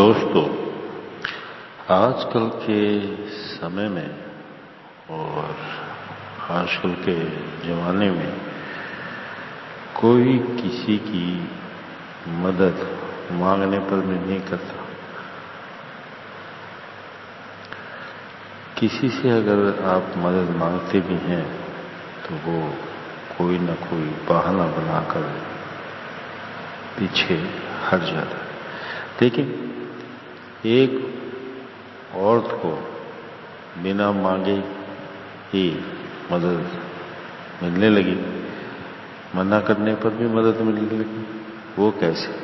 दोस्तों, आजकल के समय में और आजकल के ज़माने में कोई किसी की मदद मांगने पर भी नहीं करता। किसी से अगर आप मदद मांगते भी हैं तो वो कोई न कोई बहाना बनाकर पीछे हट जाता है। लेकिन एक औरत को बिना मांगे ही मदद मिलने लगी, मना करने पर भी मदद मिलने लगी। वो कैसे?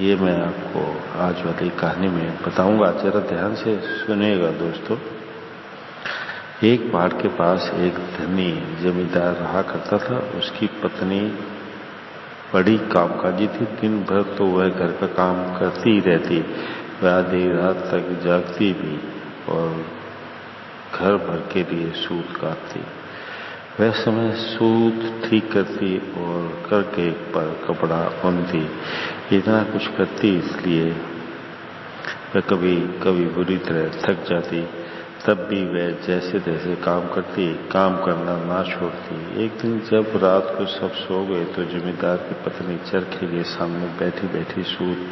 ये मैं आपको आज वाली कहानी में बताऊंगा। जरा ध्यान से सुनिएगा दोस्तों। एक पहाड़ के पास एक धनी जमींदार रहा करता था। उसकी पत्नी बड़ी कामकाजी थी। दिन भर तो वह घर का काम करती ही रहती, वह आधी रात तक जागती भी और घर भर के लिए सूत काटती। वह समय सूत ठीक करती और करके पर कपड़ा बुनती। इतना कुछ करती इसलिए वह कभी कभी बुरी तरह थक जाती। तब भी वह जैसे तैसे काम करती, काम करना ना छोड़ती। एक दिन जब रात को सब सो गए तो जमींदार की पत्नी चरखे के सामने बैठी बैठी सूत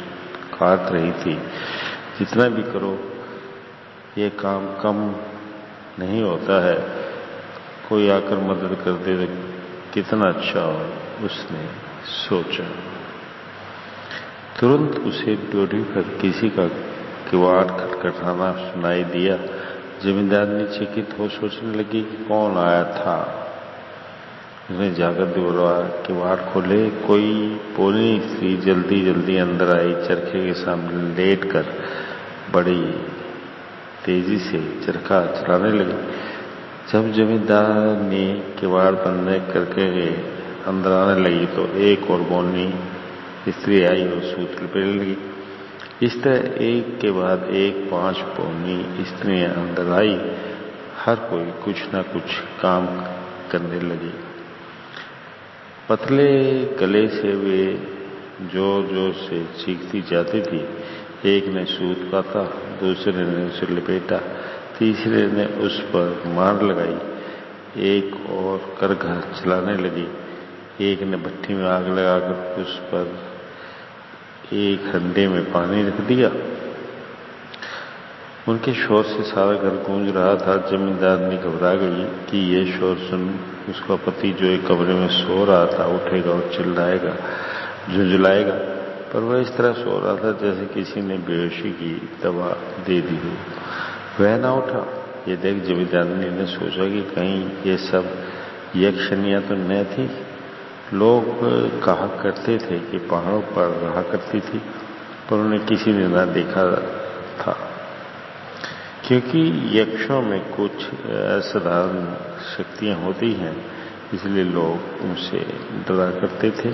काट रही थी। जितना भी करो ये काम कम नहीं होता है, कोई आकर मदद कर दे तो कितना अच्छा हो, उसने सोचा। तुरंत उसे ड्योढ़ी पर किसी का किवाड़ खटखटाना सुनाई दिया। जमींदार ने चकित हो सोचने लगी कि कौन आया था। उसने जाकर दौड़ा किवाड़ खोले। कोई बोली स्त्री जल्दी जल्दी अंदर आई। चरखे के सामने लेटकर बड़ी तेजी से चरखा चलाने लगी। जब जमींदार ने किवाड़ बंद करके अंदर आने लगी तो एक और बोनी स्त्री आई और सूत लपेटने लगी। इस तरह एक के बाद एक 5 पौनी स्त्रियां अंदर आई। हर कोई कुछ न कुछ काम करने लगी। पतले गले से वे जोर जोर से चीखती जाती थी। एक ने सूत काटा, दूसरे ने उसे लपेटा, तीसरे ने उस पर मार लगाई, एक और करघा चलाने लगी। एक ने भट्ठी में आग लगाकर उस पर एक हंडे में पानी रख दिया। उनके शोर से सारा घर गूंज रहा था। जमींदार ने घबरा गई कि ये शोर सुन उसका पति जो एक कमरे में सो रहा था उठेगा और चिल्लाएगा, झुंझुलाएगा। पर वह इस तरह सो रहा था जैसे किसी ने बेहोशी की दवा दे दी हो। वह ना उठा। ये देख जमींदारनी ने सोचा कि कहीं ये सब यक्षिणियां तो न थी। लोग कहा करते थे कि पहाड़ों पर रहा करती थी, पर उन्हें किसी ने ना देखा था, क्योंकि यक्षों में कुछ असाधारण शक्तियां होती हैं, इसलिए लोग उनसे डरा करते थे।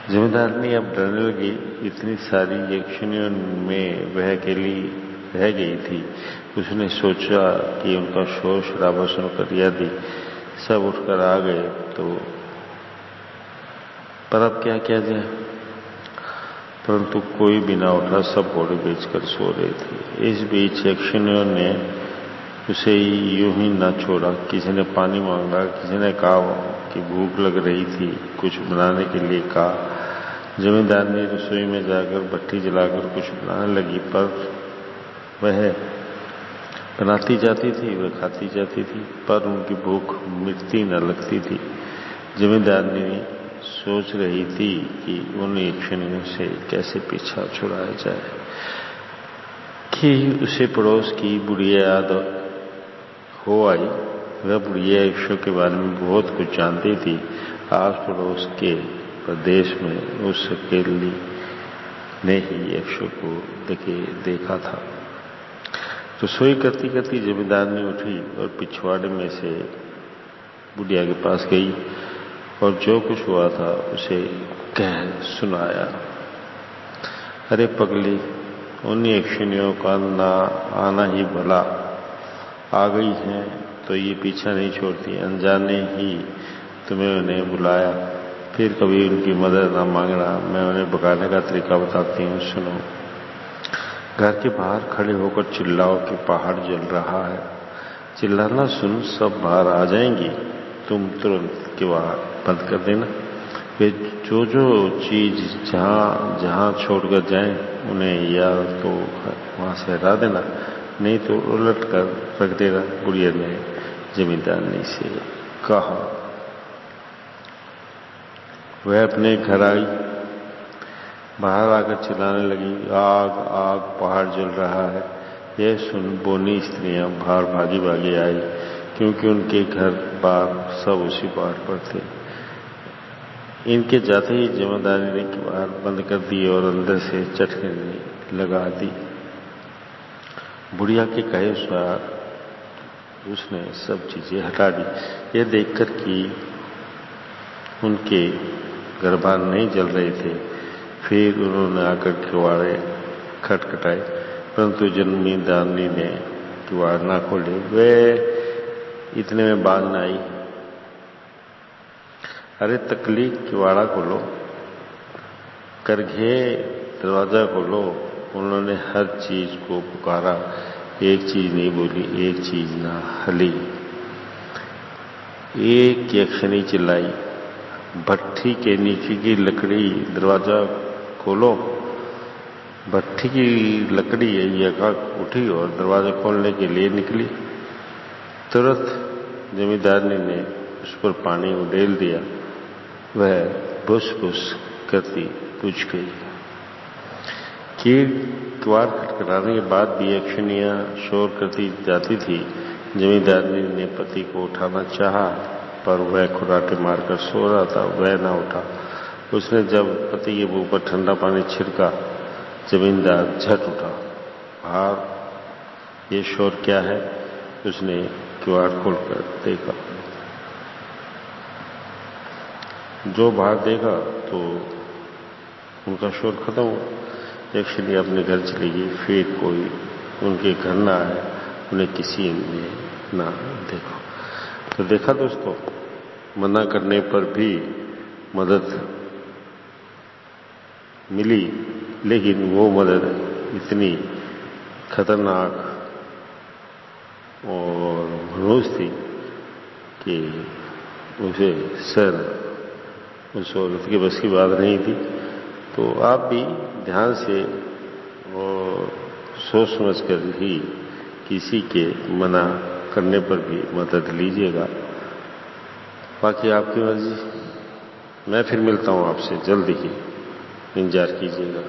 जमींदारनी अब डरने लगी। इतनी सारी यक्षिणियों में वह अकेली रह गई थी। उसने सोचा कि उनका शोर शराबा सुनकर यदि सब उठकर आ गए तो पर अब क्या किया जाए। परंतु कोई भी ना उठा। सब घोड़े बेचकर सो रहे थे। इस बीच यक्षिणियों ने उसे यूं ही न छोड़ा। किसी ने पानी मांगा, किसी ने कहा कि भूख लग रही थी, कुछ बनाने के लिए कहा। जमींदार ने रसोई में जाकर भट्टी जलाकर कुछ बनाने लगी, पर वह बनाती जाती थी, वह खाती जाती थी, पर उनकी भूख मिटती न लगती थी। जमींदार ने सोच रही थी कि उन यक्षिणियों से कैसे पीछा छुड़ाया जाए कि उसे पड़ोस की बुढ़िया याद हो आई। वह बुढ़िया यक्षों के बारे में बहुत कुछ जानती थी। आस पड़ोस के प्रदेश में उस अकेली ने ही यक्षों को देखा था। रसोई करती करती जमींदार ने उठी और पिछवाड़े में से बुढ़िया के पास गई और जो कुछ हुआ था उसे कह सुनाया। अरे पगली, उन यक्षिणियों का ना आना ही भला। आ गई हैं तो ये पीछा नहीं छोड़ती। अनजाने ही तुम्हें उन्हें बुलाया, फिर कभी उनकी मदद ना मांगना। मैं उन्हें भगाने का तरीका बताती हूँ, सुनो। घर के बाहर खड़े होकर चिल्लाओ कि पहाड़ जल रहा है। चिल्लाना सुन सब बाहर आ जाएंगी, तुम तुरंत किवाड़ बंद कर देना। वे जो जो चीज जहाँ जहाँ छोड़कर जाएं उन्हें या तो वहां से हटा देना, नहीं तो उलट कर रख देना। बुढ़िया ने जमींदारनी से कहा। वह अपने घर आई, बाहर आकर चिल्लाने लगी, आग आग, पहाड़ जल रहा है। यह सुन बोनी स्त्रियां बाहर भागी भागी आई, क्योंकि उनके घर बार सब उसी पहाड़ पर थे। इनके जाते ही जमींदारी ने किवाड़ बंद कर दी और अंदर से चटकने लगा दी। बुढ़िया के कहे अनुसार उसने सब चीजें हटा दी। यह देखकर कि उनके घर बार नहीं जल रहे थे, फिर उन्होंने आकर किवाड़े खटखटाए, परंतु जमींदारनी ने किवाड़ ना खोले। वे इतने में बाज न आई, अरे तकली, किवाड़ा खोलो, करघे दरवाजा खोलो। उन्होंने हर चीज को पुकारा, एक चीज नहीं बोली, एक चीज ना हली। एक यक्षिणी चिल्लाई, भट्ठी के नीचे की लकड़ी, दरवाजा खोलो। भट्ठी की लकड़ी यकाक उठी और दरवाजा खोलने के लिए निकली। तुरंत जमींदारनी ने उस पर पानी उड़ेल दिया। वह बुस बुस करती बुझ गई। किवाड़ खटखटाने के बाद भी यक्षिणियां शोर करती जाती थी। जमींदारनी ने पति को उठाना चाहा, पर वह खुराटे मारकर सो रहा था। वह ना उठा। उसने जब पति के मुंह पर ठंडा पानी छिड़का, जमींदार झट उठा। बाहर ये शोर क्या है? उसने किवाड़ खोलकर देखा। जो बाहर देखा तो उनका शोर खत्म हुआ। यक्षिणी अपने घर चली गई। फिर कोई उनके घर ना आया, उन्हें किसी ने ना देखा। तो देखा दोस्तों, मना करने पर भी मदद मिली, लेकिन वो मदद इतनी खतरनाक और मनहूस थी कि उसे उस औरत के बस की बात नहीं थी। तो आप भी ध्यान से और सोच समझ कर ही किसी के मना करने पर भी मदद लीजिएगा। बाकी आपकी मर्जी। मैं फिर मिलता हूं आपसे जल्द ही, इंतजार कीजिएगा।